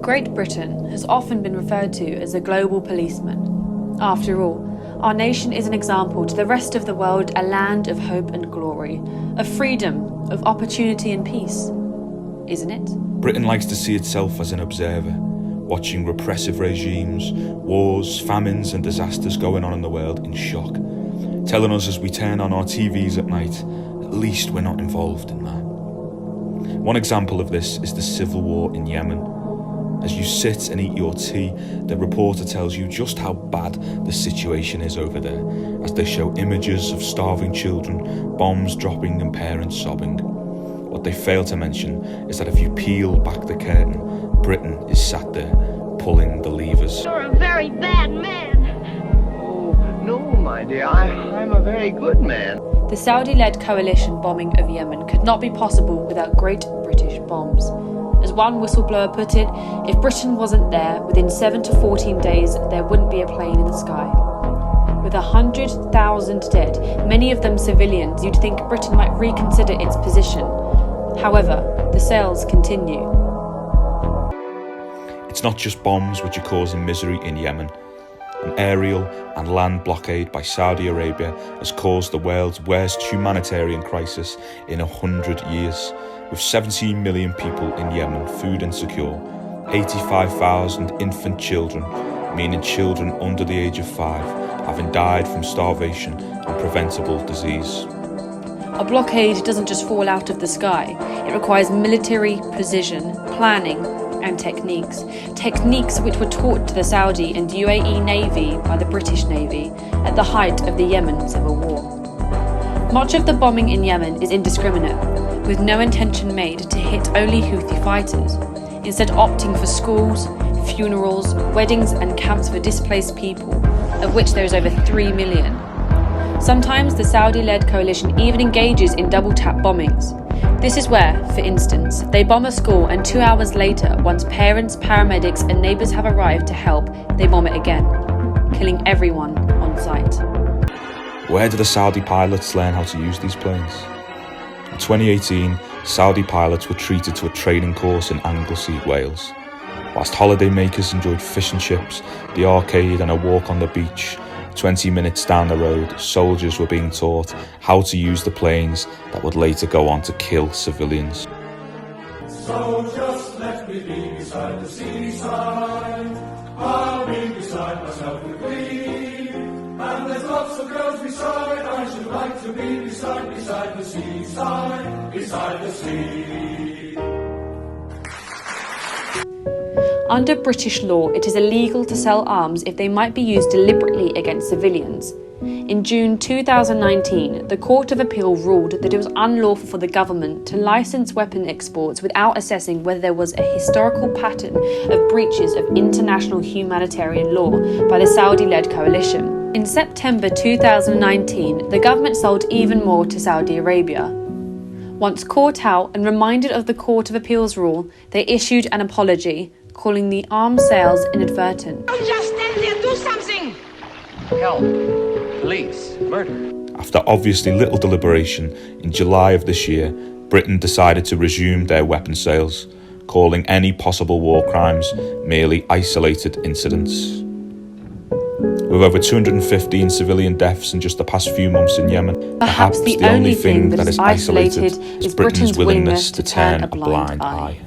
Great Britain has often been referred to as a global policeman. After all, our nation is an example to the rest of the world, a land of hope and glory, of freedom, of opportunity and peace. Isn't it? Britain likes to see itself as an observer, watching repressive regimes, wars, famines and disasters going on in the world in shock, telling us as we turn on our TVs at night, at least we're not involved in that. One example of this is the civil war in Yemen. As you sit and eat your tea, the reporter tells you just how bad the situation is over there, as they show images of starving children, bombs dropping and parents sobbing. What they fail to mention is that if you peel back the curtain, Britain is sat there, pulling the levers. You're a very bad man. Oh, no, my dear, I'm a very good man. The Saudi-led coalition bombing of Yemen could not be possible without great British bombs. As one whistleblower put it, if Britain wasn't there, within 7 to 14 days, there wouldn't be a plane in the sky. With 100,000 dead, many of them civilians, you'd think Britain might reconsider its position. However, the sales continue. It's not just bombs which are causing misery in Yemen. An aerial and land blockade by Saudi Arabia has caused the world's worst humanitarian crisis in 100 years, with 17 million people in Yemen food insecure, 85,000 infant children, meaning children under the age of 5, having died from starvation and preventable disease. A blockade doesn't just fall out of the sky. It requires military precision, planning, and techniques which were taught to the Saudi and UAE Navy by the British Navy at the height of the Yemen Civil War. Much of the bombing in Yemen is indiscriminate, with no intention made to hit only Houthi fighters, instead opting for schools, funerals, weddings and camps for displaced people, of which there is over 3 million. Sometimes the Saudi-led coalition even engages in double-tap bombings. This is where, for instance, they bomb a school and 2 hours later, once parents, paramedics and neighbours have arrived to help, they bomb it again, killing everyone on sight. Where do the Saudi pilots learn how to use these planes? In 2018, Saudi pilots were treated to a training course in Anglesey, Wales. Whilst holidaymakers enjoyed fish and chips, the arcade and a walk on the beach, 20 minutes down the road, soldiers were being taught how to use the planes that would later go on to kill civilians. So just let me be beside the seaside, I'll be beside myself with thee, and there's lots of girls beside, I should like to be beside the seaside, beside the sea. Under British law, it is illegal to sell arms if they might be used deliberately against civilians. In June 2019, the Court of Appeal ruled that it was unlawful for the government to license weapon exports without assessing whether there was a historical pattern of breaches of international humanitarian law by the Saudi-led coalition. In September 2019, the government sold even more to Saudi Arabia. Once caught out and reminded of the Court of Appeal's rule, they issued an apology, calling the arms sales inadvertent. Don't just stand there, do something! Help, police, murder. After obviously little deliberation, in July of this year, Britain decided to resume their weapon sales, calling any possible war crimes merely isolated incidents. With over 215 civilian deaths in just the past few months in Yemen, Perhaps the only thing that is isolated is Britain's willingness to turn a blind eye.